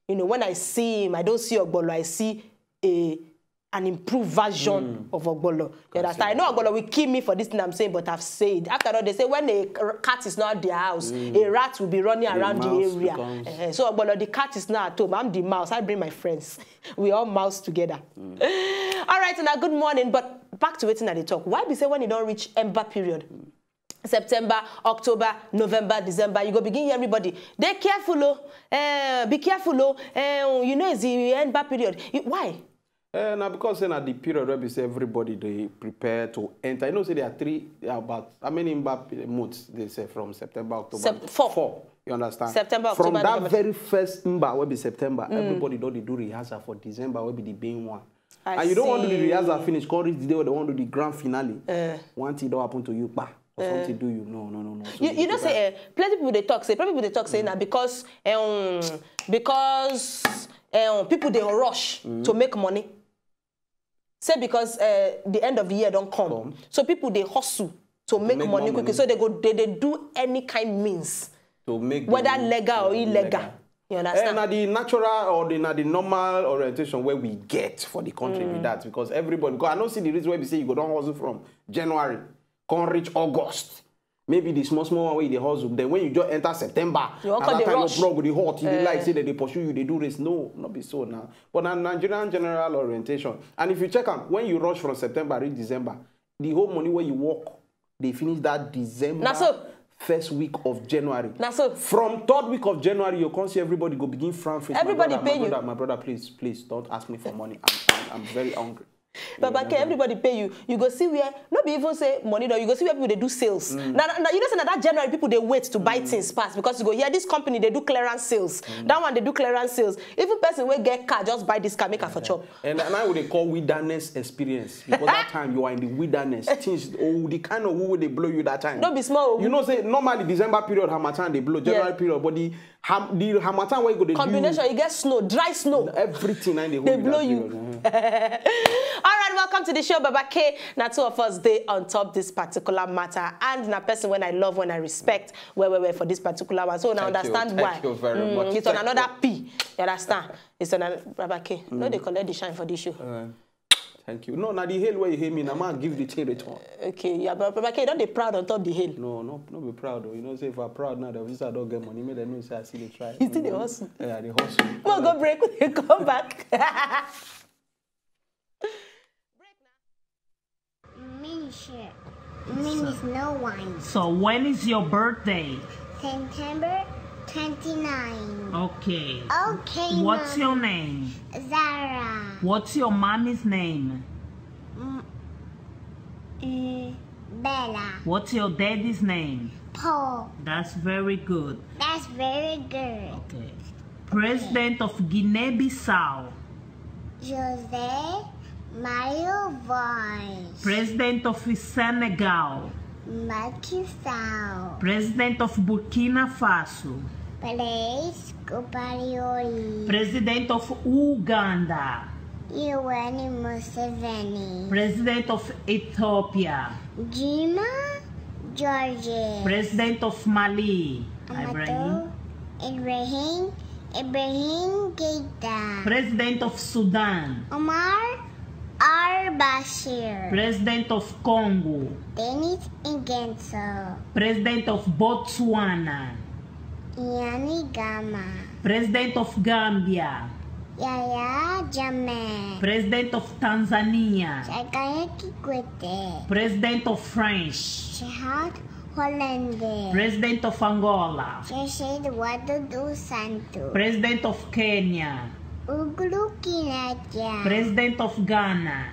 You know, when I see him, I don't see Ogbolo, I see an improved version of Ogbolo. You understand? I know Ogbolo will kill me for this thing I'm saying, but I've said. After all, they say when a cat is not at their house, a rat will be running around the area. So Ogbolo, the cat is not at home. I'm the mouse. I bring my friends. We all mouse together. All right, now good morning. But back to waiting at the talk. Why be say when you don't reach ember period? September, October, November, December, you go begin everybody. They careful, be careful, you know it's the ember period. Why? Now because at the period where we say everybody they prepare to enter. I know say there are about how many months they say from September, October? Four. You understand? September, from October, that November. very first will be September. Everybody do rehearsal for December will be the main one. And you don't want to do the rehearsal finish. Call it the day where they want to do the grand finale. One thing don't happen to you, bah. Something do you? No. So you don't say plenty people they talk say now because people they rush to make money. Say because the end of the year don't come. So people they hustle to make money quickly. So they do any kind means to make whether legal or illegal. You understand? And the natural or the normal orientation where we get for the country with that because everybody. Because I don't see the reason why we say you go down hustle from January, can't reach August. Maybe the small one where they hustle. Then when you just enter September, you that time you're broke with the hot. You like say that they pursue you, they do this. No, not be so now. But a Nigerian general orientation. And if you check out when you rush from September to December, the whole money where you work, they finish that December first week of January. From third week of January, you can't see everybody go begin frown face. Everybody pay you. My brother, please don't ask me for money. I'm very hungry. But everybody pay you. You go see where, not be even say money, though. You go see where people they do sales. Now, you know, say that January people they wait to buy things fast because you go, yeah, this company they do clearance sales. That one they do clearance sales. Even person will get car, just buy this car, make her for chop. And now what they call wilderness experience because that time you are in the wilderness. Things, the kind of who they blow you that time. Don't be small. You know, say normally December period, Hamatan they blow. January period, but the Hamatan where you go they combination, you get snow, dry snow. Everything and they blow you. All right, welcome to the show, Baba K. Now, two of us, they on top this particular matter. And na person when I love, when I respect, where for this particular one. So now understand why. Thank you very much. It's on another P. You understand? It's on another, Baba K. No, they collect the shine for this show. Thank you. No, now the hill where you hear me, now man give the thing return. Okay, yeah, but Baba K, don't be proud on top the hill. No, be proud though. You know, say if I'm proud now, the officer don't get money, make them know say I see the try. You see the hustle? Yeah, the hustle. We'll go break, we'll come back. Means no one. So when is your birthday? September 29. Okay. Okay. What's your name? Zara. What's your mommy's name? Bella. What's your daddy's name? Paul. That's very good. That's very good. Okay. President of Guinea-Bissau. Jose Mario Vaz. President of Senegal. Macky Sall. President of Burkina Faso. Blaise Compaoré. President of Uganda. Yoweri Museveni. President of Ethiopia. Juma George. President of Mali. Ibrahim Keita. President of Sudan. Omar al-Bashir. President of Congo. Denis Nguesso. President of Botswana. Iani Gama. President of Gambia. Yaya Jammeh. President of Tanzania. Jakaya Kikwete. President of French. Shahad Hollande. President of Angola. Jose Eduardo dos Santos. President of Kenya. Uhuru Kenyatta. President of Ghana.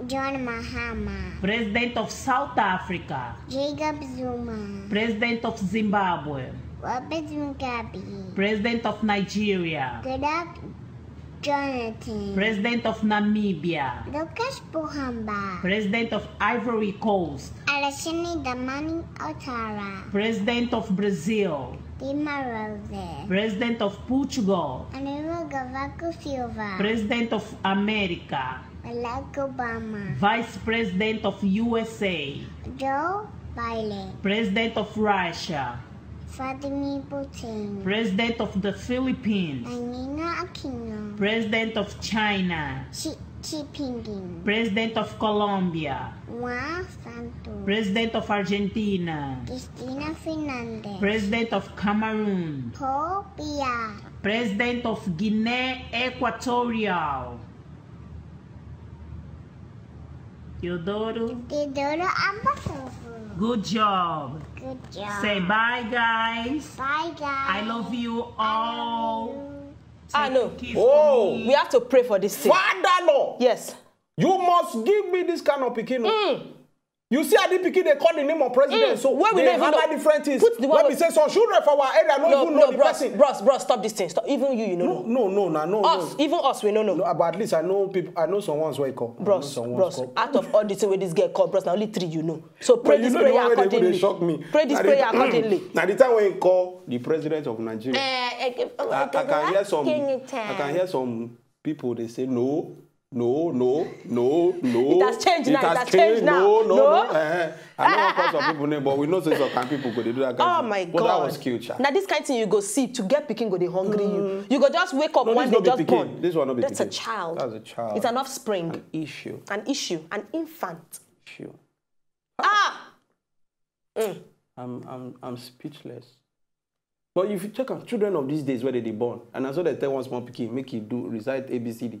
John Mahama. President of South Africa. Jacob Zuma. President of Zimbabwe. Robert Mugabe. President of Nigeria. Goodluck Jonathan. President of Namibia. Lucas Pohamba. President of Ivory Coast. Alexandre Dramani Ouattara. President of Brazil. Dilma Rousseff. President of Portugal. Aníbal Cavaco Silva. President of America. Barack Obama. Vice President of USA. Joe Biden. President of Russia. Vladimir Putin. President of the Philippines. Nina Aquino. President of China. Xi Jinping. President of Colombia. Juan Santos. President of Argentina. Cristina Fernandez. President of Cameroon. Paul Biya. President of Guinea Equatorial. Teodoro. Teodoro Abasovo. Good job. Good job. Say bye, guys. Bye, guys. I love you all. Ah, no. Kiss Oh. me. We have to pray for this thing. Father Lord, Yes. you must give me this kind of pikin. You see, I didn't pick they call the name of president. So Where we they don't even hammer know. different things. Put the one When we with- say some children for our area, don't even know the person. bros, stop this thing. Stop. Even you know. No. Us, even us, we don't know. No, but at least I know people. I know someone's where call. Bros, out of all the things where this girl called, bros, now only 3 you know. So pray But you this know the prayer one where they accordingly. shock me. Pray this prayer accordingly. Now the time when you call the president of Nigeria, I can hear some people. They say no. It has changed now. It has changed now. No. I know of course some people name, but we know some kind people go they do that. Oh my God! But that was cute, cha. Now this kind of thing you go see to get picking go they hungry you. You go just wake up No, one this day not be just pikin. born. This one not be That's a pikin. child. That's a child. It's an offspring. An issue. An infant. Issue. I'm speechless. But if you check out children of these days where they born, and I saw they tell one small pikin make you do recite ABCD.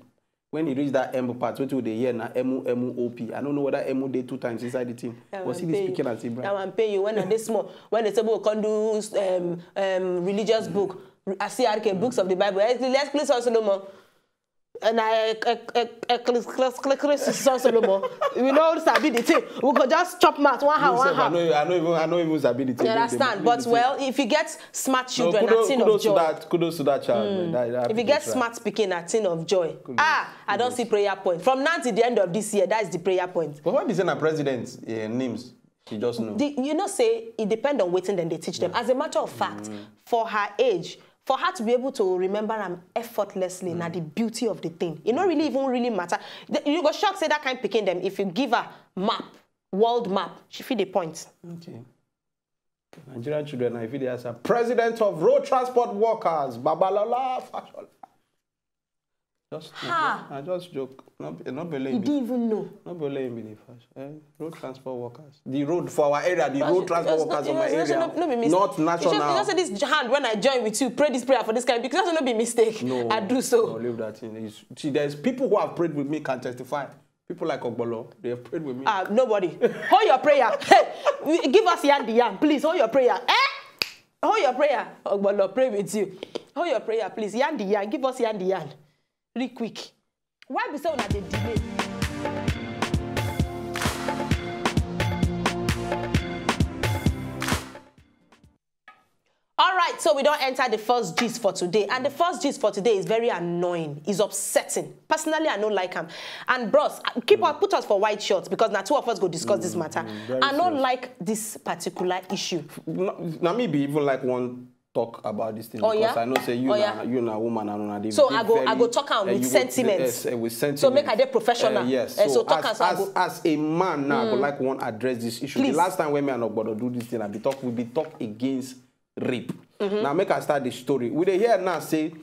When he reach that M part, what will they hear now? MOP. I don't know whether MO did 2 times inside the team. Was he speaking as Ibrahim? Now I'm paying you when they small. When they say we can do religious book, CRK books of the Bible. Let's please also no more. And Solomon. We know sabi the thing. We could just chop mat one hand. I know even sabi the thing. You understand? But well, if you get smart children, a thing of joy. Kudos to that child. If you get smart speaking, a thing of joy. I don't see prayer point. From now to the end of this year, that is the prayer point. But what is in a president's names? She just know. You know, say it depends on waiting, then they teach them. As a matter of fact, for her age, for her to be able to remember them effortlessly, now the beauty of the thing. It don't really matter. You go shock say that kind of picking them. If you give her map, world map, she feel the point. Okay. Nigerian children, I feel they are president of road transport workers, Babalola Fashola. I just joke. Not believe You didn't even know. Not believe in the road transport workers. The road for our area, the road transport workers of my area. Not national. You just say this hand when I join with you, pray this prayer for this kind because that's not be mistake. No, I do so. No, leave that in. See, there's people who have prayed with me can testify. People like Ogbolo, they have prayed with me. Nobody. Hold your prayer. Hey, give us yan the yan, please. Hold your prayer. Hold your prayer. Ogbolo, pray with you. Hold your prayer, please. Yan the yan. Give us yan the yan. Really quick. Why be so that they delay? All right, so we don't enter the first gist for today. And the first gist for today is very annoying. It's upsetting. Personally, I don't like him. And bros, put us for white shorts because now 2 of us go discuss this matter. I don't like this particular issue. Now maybe even like one talk about this thing because I know say you na woman and so I go talk am with sentiments. With sentiments. So make I dey professional. Yes. So talk as a man now, I would like one address this issue. Please. The last time when me and Ogbodo do this thing, we be talk against rape. Now make I start the story. We dey hear now say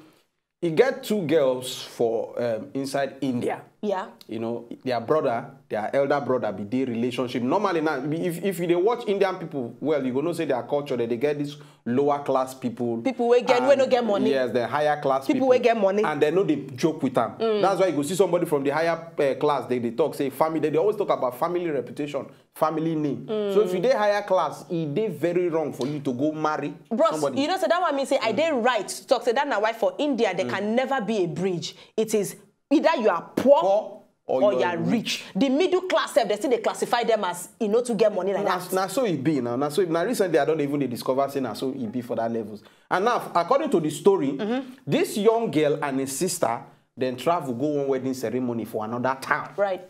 he get 2 girls for inside India. Yeah. You know, their elder brother be their relationship. Normally now, if you watch Indian people, well, you gonna say their culture that they get this lower class people. People we no get money. Yes, the higher class people. We get money. And they know they joke with them. That's why you go see somebody from the higher class, they talk, say family, they always talk about family reputation, family name. So if you dey higher class, it dey very wrong for you to go marry somebody. You know, so that one means say I dey right to talk. Say that now why for India there can never be a bridge. It is either you are poor or you are rich. The middle class, they still they classify them as to get money like that. Now so it be now. Now recently I don't even discover saying now so it be for that levels. And now according to the story, this young girl and his sister then travel go one wedding ceremony for another town. Right.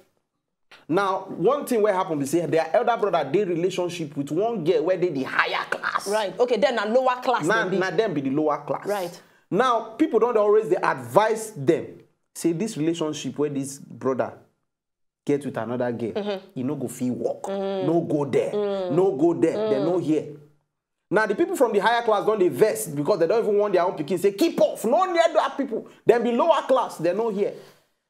Now one thing where happened is say their elder brother did relationship with one girl where they the higher class. Right. Okay. Then a lower class. Now them be the lower class. Right. Now people don't always they advise them. Say this relationship where this brother get with another girl, you no go feel walk, no go there, no go there, they no here. Now, the people from the higher class don't invest because they don't even want their own pikin. Say, keep off, no near that people. Then be lower class, they're not here.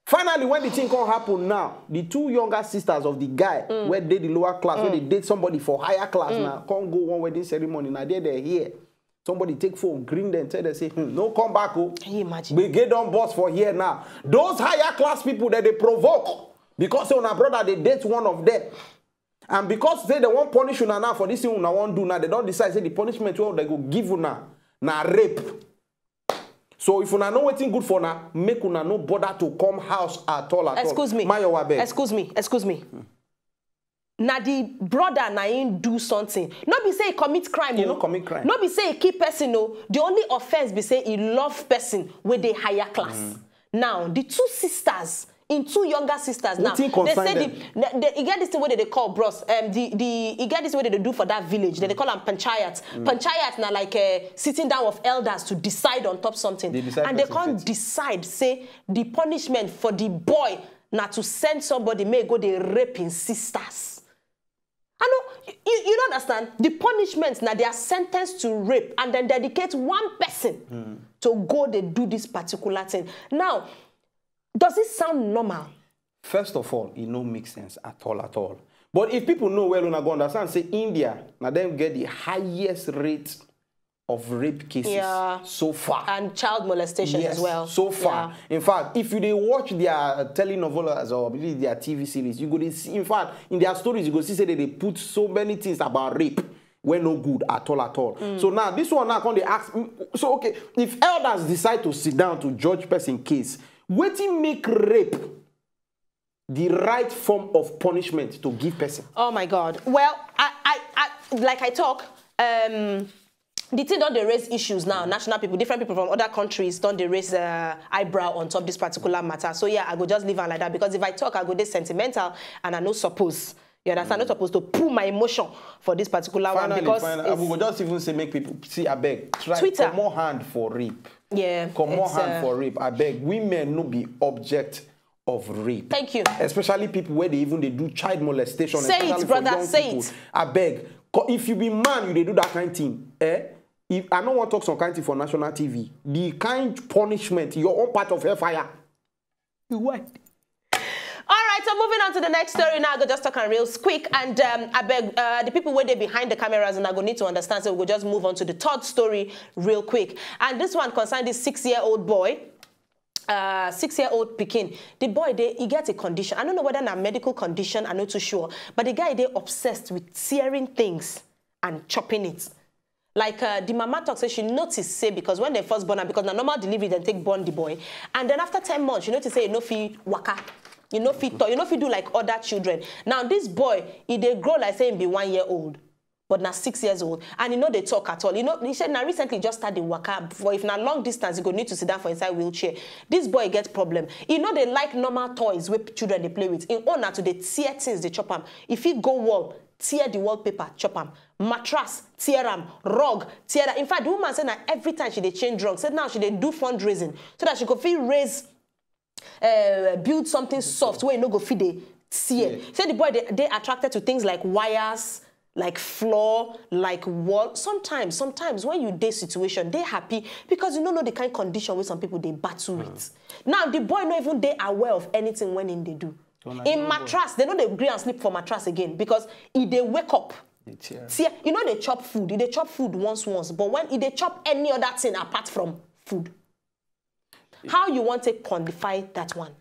Finally, when the thing can't happen now, the two younger sisters of the guy, where they the lower class, where they date somebody for higher class now, can't go one wedding ceremony. Now they're here. Somebody take phone, green them, tell them, say, no, come back. Oh. Can you imagine? We get on boss for here now. Those higher class people that they provoke, because say, on brother, they date one of them. And because say they won't punish you now for this thing you won't do now, they don't decide say the punishment well, they go give you now rape. So if you know waiting good for now, make you no bother to come house at all. Excuse me. Excuse me. Now the brother na do something. Not be say he commit crime. You no commit crime. Not be say he keep person. No. The only offense be say he love person with the higher class. Now the two sisters. In two younger sisters now, they say you get this thing where they call bros. You get this way they do for that village. They call them panchayat. Panchayat now like sitting down of elders to decide on top something, and they can't decide. Say the punishment for the boy now to send somebody may go they raping sisters. I know you don't understand the punishments now. They are sentenced to rape and then dedicate one person to go they do this particular thing now. Does it sound normal? First of all, it don't make sense at all. But if people know well, go understand, say India, now them get the highest rate of rape cases so far. And child molestation as well. So far. Yeah. In fact, if you watch their telenovelas or their TV series, you go to see, in fact, in their stories, you go see say that they put so many things about rape. We're no good at all. So now, this one now, they ask, so okay, if elders decide to sit down to judge person case, waiting make rape the right form of punishment to give person. Oh my God. Well, I like I talk, the thing don't they raise issues now. National people, different people from other countries don't they raise eyebrow on top of this particular matter. So yeah, I go just leave it like that because if I talk, I go this sentimental and I no suppose. You understand? I'm not supposed to pull my emotion for this particular one because I will just even say make people see I beg try Twitter. Come more hand for rape. Yeah. Come more hand for rape. I beg women no be object of rape. Thank you. Especially people where they do child molestation. Say it, brother. Say people. it. I beg. If you be man, you they do that kind of thing. If I don't want to talk some kind of thing for national TV. The kind punishment, your own part of hellfire. What? All right, so moving on to the next story now. I go just talk on real quick, and I beg the people where they behind the cameras, and I go need to understand. So we'll just move on to the third story real quick. And this one concerns this 6-year-old boy, 6-year-old Pekin. The boy he gets a condition. I don't know whether it's a medical condition. I'm not too sure, but the guy they obsessed with tearing things and chopping it. Like the mama talks, she noticed, say, because when they first born her, because the normal delivery, then take born the boy, and then after 10 months, you notice say, no fee waka. You know, if you do like other children. Now, this boy, they grow like saying be 1 year old, but now 6 years old. And they talk at all. He said, now recently just started waka. For if not long distance, you go need to sit down for inside wheelchair. This boy gets problem. They like normal toys where children they play with. In honor to the tear things, they chop them. If he go wall, tear the wallpaper, chop them. Mattress, tear them. Rug, tear them. In fact, the woman said that every time she change drugs, said now she do fundraising so that she could feel raise build something soft where you no go feed the tear. Yeah. Say the boy they attracted to things like wires, like floor, like wall. Sometimes when you day situation, they happy because you don't know the kind of condition where some people they battle with. Now the boy not even they aware of anything when they do. In mattress, they know they agree and sleep for mattress again because if they wake up. Tear. You know they chop food. They chop food once, but when they chop any other thing apart from food. How you want to quantify that one?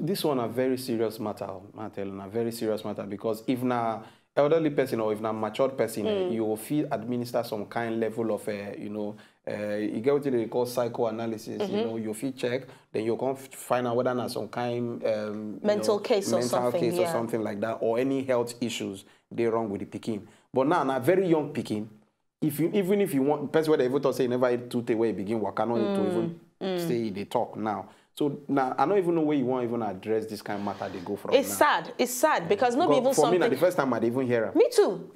This one a very serious matter, a very serious matter, because if na elderly person or if na matured person, you will feel administer some kind level of, you get what they call psychoanalysis, you feel check, then you can find out whether na some kind mental case or something like that, or any health issues they wrong with the Pekin. But now, na very young Pekin, even if you want, person where they even say never eat tooth away begin work, I know to even say they talk now. So now I don't even know where you want to even address this kind of matter they go from. It's sad because not even something. For me, the first time I even hear it. Me too.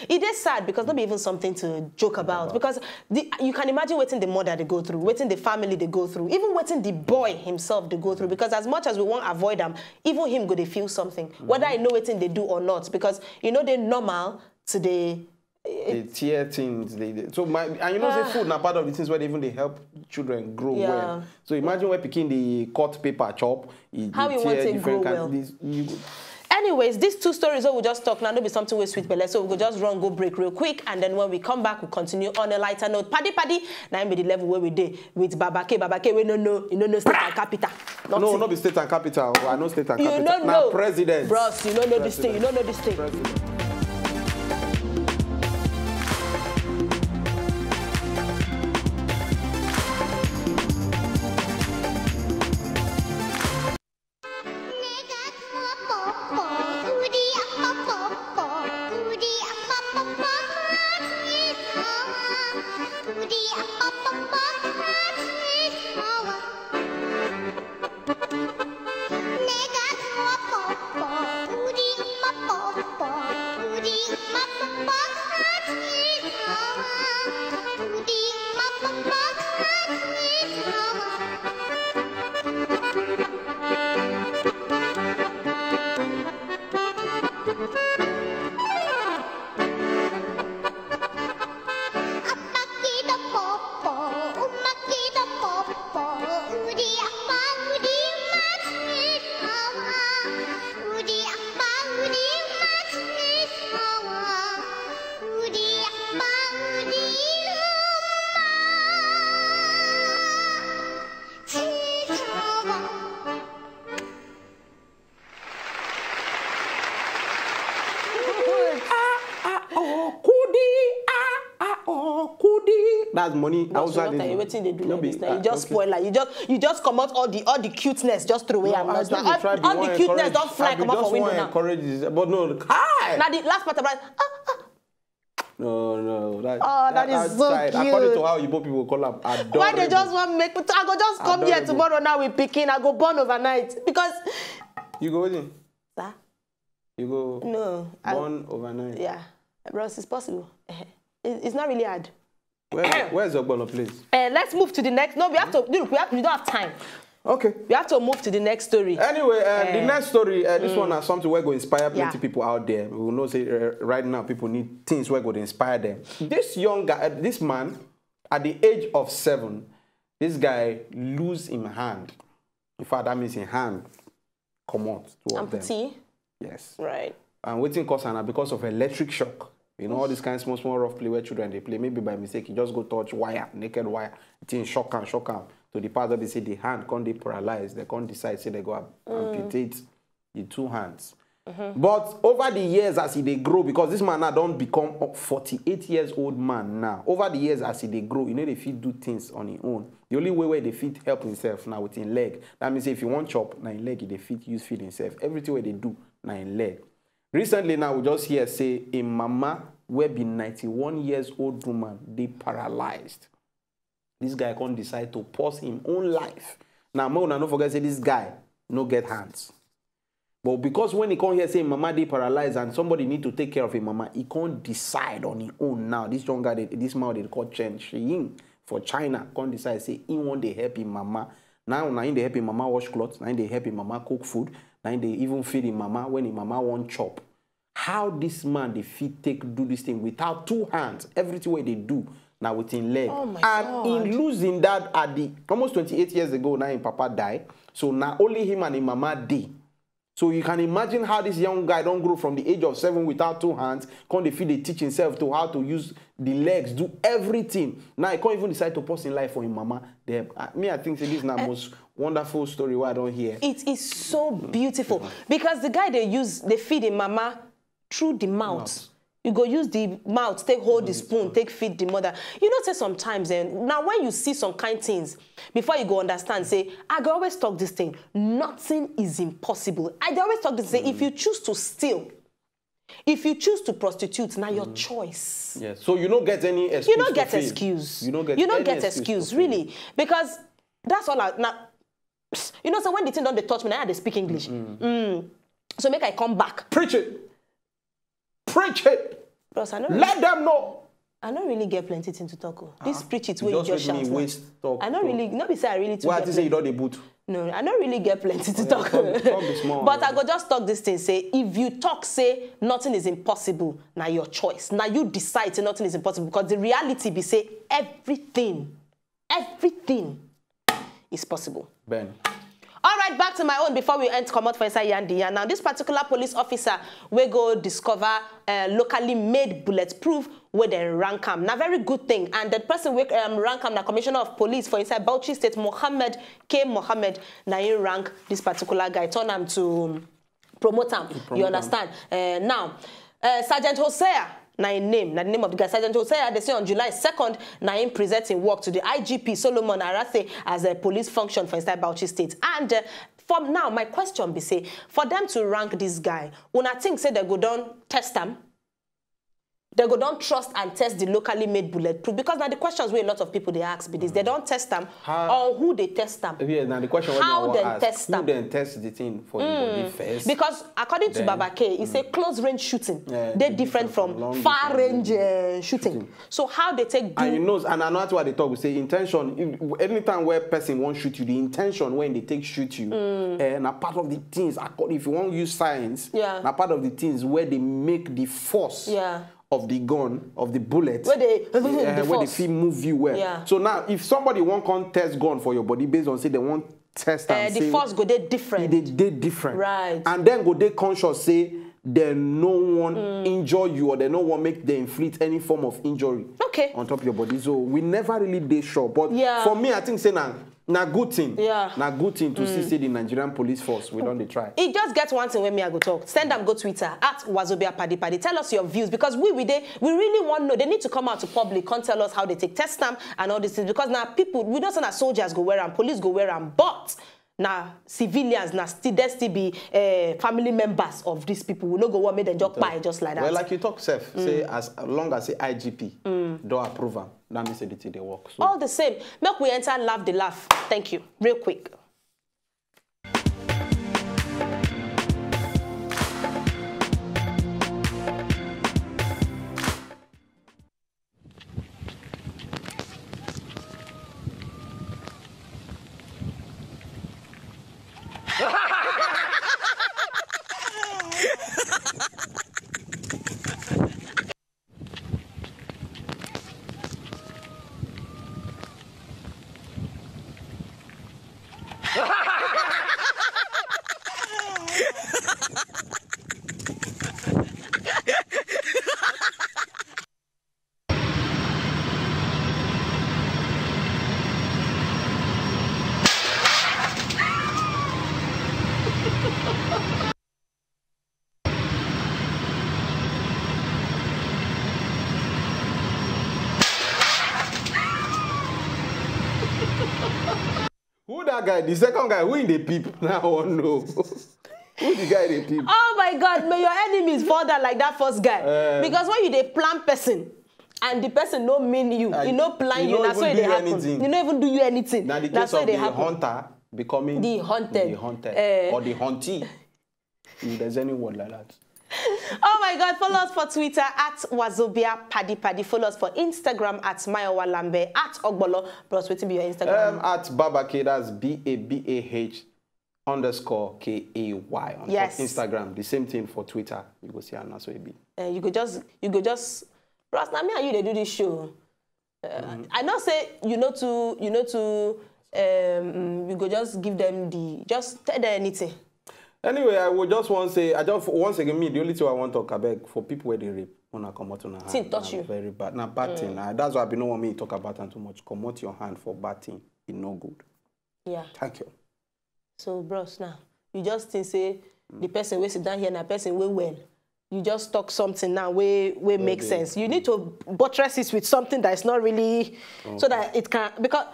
It is sad because not even something to joke about. Because you can imagine waiting the mother they go through, waiting the family they go through, even waiting the boy himself they go through. Because as much as we want to avoid them, even him go they feel something, whether I know waiting they do or not. Because they're normal to the They tear things. So and you know, say food now part of the things where they help children grow well. So imagine where picking the cut paper chop. How you want to grow well. Anyways, these two stories that we'll just talk now, there'll be something with sweet belly. So we'll just go break real quick, and then when we come back, we'll continue on a lighter note. Paddy, now be the level where we did with Babake, we no state and capital. No, not be state and capital. I know state and capital. You don't know. Now president. Bros, you don't know this thing. You don't know this thing. President. That's money. Outside waiting they do like this. You just spoil like you just come out all the cuteness just throw away and all the cuteness don't fly come out from window now. But no, hi. Now the last part about No, that is so cute. According to how Igbo people call them, adorable. Why they just want to make? I go just come adorable. Here tomorrow now with Peking. I go born overnight because. You go with him? Sir? You go. No. Born overnight. Yeah, bros, it's possible. It's not really hard. Where's your ball, please? Let's move to the next. No, we don't have time. Okay. We have to move to the next story. Anyway, the next story, this one is something we're going to inspire plenty people out there. We will know say right now people need things we're going to inspire them. This young guy, this man, at the age of 7, this guy lose his hand. In fact, that means his hand come out. Amputee? Yes. Right. And waiting cause because of electric shock. You know all these kind of small rough play where children they play. Maybe by mistake you just go touch wire, naked wire. It's shock them. To the part that they say the hand can't be paralyzed. They can't decide say they go amputate the 2 hands. But over the years as they grow, because this man now don't become a 48 years old man now. Over the years as they grow, you know they fit do things on his own. The only way where they fit help himself now with his leg. That means if you want chop, now in leg they fit use feed himself. Everything where they do now in leg. Recently now we just hear say a mama will be 91 years old woman, they paralyzed. This guy can't decide to pause his own life. Now, don't forget say this guy no get hands. But because when he can't hear say mama they paralyzed and somebody need to take care of his mama, he can't decide on his own now. This young guy, this man they call Chen Shiying for China, can't decide say he want to help his mama. Now they help his mama wash clothes, now they help his mama cook food, now they even feed his mama when his mama want chop. How this man they fit do this thing without 2 hands, everything way they do now with his leg. Oh my and God. in losing that at the almost 28 years ago, now his papa died. So now only him and his mama did. So you can imagine how this young guy don't grow from the age of 7 without 2 hands. Can't they feel they teach himself to how to use the legs, do everything. Now he can't even decide to pause in life for his mama. I think this is the most wonderful story why I don't hear. It is so beautiful because the guy they feed his mama through the mouth. You go use the mouth, take hold the spoon, take feed the mother. You know, say sometimes, now when you see some kind things, before you go understand, say, I go always talk this thing, nothing is impossible. I always talk this, say, if you choose to steal, if you choose to prostitute, now your choice. Yes. So you don't get any excuse. You don't get excuse. You don't get excuse, really. Because that's all now, you know, so when the thing don't they touch me, now they speak English. So make I come back. Preach it. Preach it. Bros, let them know. I don't really get plenty thing to talk. This preach it where you just shout. Waste talk. I don't really, not be say I really. Why did you say you don't the boot? No, I don't really get plenty to talk. Talk be small, but I go just talk this thing. Say, if you talk, say nothing is impossible, now your choice. Now you decide say nothing is impossible because the reality be say everything is possible. Ben. All right, back to my own before we end come out for inside Yandi. Now, this particular police officer we go discover locally made bulletproof where they rank him. Now, very good thing. And the person we rank him, the commissioner of police for inside Bauchi State, Mohammed K. Mohammed, now he rank this particular guy, turn him to promote him. You understand? Now, Sergeant Hosea. Now in name, now the name of the guy, Sergeant Hosea, they say on July 2nd, now him presenting work to the IGP Solomon Arase as a police function for inside Bauchi State. And from now, my question be say, for them to rank this guy, when I think say they go down test him, they go don't trust and test the locally made bulletproof because now the questions where a lot of people they ask be this they don't test them or who they test them. Yeah, now the question how they test them. Who then test the thing for the body first? Because according to Baba K, it's a close range shooting. They're different from far range shooting. So how they take do? And you know, and I know what they talk. We say intention. Anytime where person won't shoot you, the intention when they take shoot you, and a part of the things. If you want to use science, a part of the things where they make the force. Of the gun, of the bullet, where they feel move you well. So now, if somebody won't come test gun for your body based on say they won't test and the force go they different. They different. Right. And then go they conscious say they no one injure you or they no one make they inflict any form of injury on top of your body. So we never really they sure. But for me, I think say na good thing. Na good thing to see the Nigerian police force. We don't they try. It just gets one thing when me I go talk. Send them go Twitter at Wazobia Paddy Paddy. Tell us your views because we really want to know. They need to come out to public, can't tell us how they take test them and all these things. Because now people, we don't say that soldiers go wear them, police go wear them, but now civilians now still be family members of these people. We no go want make them just buy just like that. Well, like you talk, Seth, say as long as the IGP don't approve them, then they say they work. So. All the same, make we enter laugh the laugh. Thank you. Real quick. Who that guy? The second guy, who in the peep? Now I want to know. Who the guy in the peep? Oh my God, may your enemies fall down like that first guy. Because when you they plan person and the person no mean you, he no plan you, that's why they happen. He don't even do you anything. Now the that's case why of they the happen. hunter becoming The hunted. or the huntee. If there's any word like that. Oh my God, follow us for Twitter at Wazobia Paddy Paddy. Follow us for Instagram at Mayowa Lambe at Ogbolo. Bros, wait to be your Instagram. At Baba K, that's BABAH _KAY on Instagram. The same thing for Twitter. You go see Anna so it be. You go just Bros, now me and you they do this show. I not say you know to you go just give them just tell them anything. Anyway, I would just want to say, once again, the only thing I want to talk about for people where they rape, when I come out on a hand. Thing touch you. Very bad. Now, bad thing. That's why I don't want me to talk about it too much. Come out your hand for bad thing. It's no good. Yeah. Thank you. So, bros, now, you just think, say, the person will sit down here and the person will well. You just talk something now where make sense. You need to buttress it with something that is not really, so that it can, because...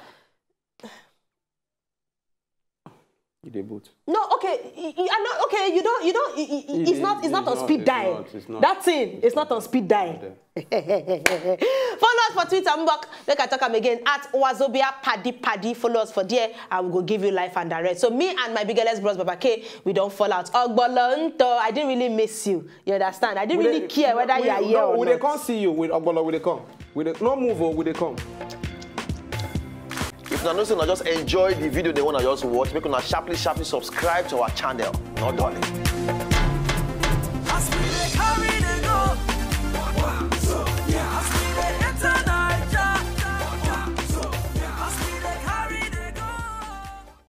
You debut. No, okay. I'm not okay. You don't. It's not on speed dial. That thing, it's not on speed dial. Follow us for Twitter. Mbok. Make I talk again at Wazobia Paddy Paddy. Follow us for there. I will go give you life and direct. So me and my biggest bros Baba K, we don't fall out. Ogbolonto, I didn't really miss you. You understand? I didn't really care whether you are here or not. They can't see you with Ogbolo. Will they come? No move or will they come? if you know say una just enjoy the video they want to just watch, make una sharply subscribe to our channel. Not done.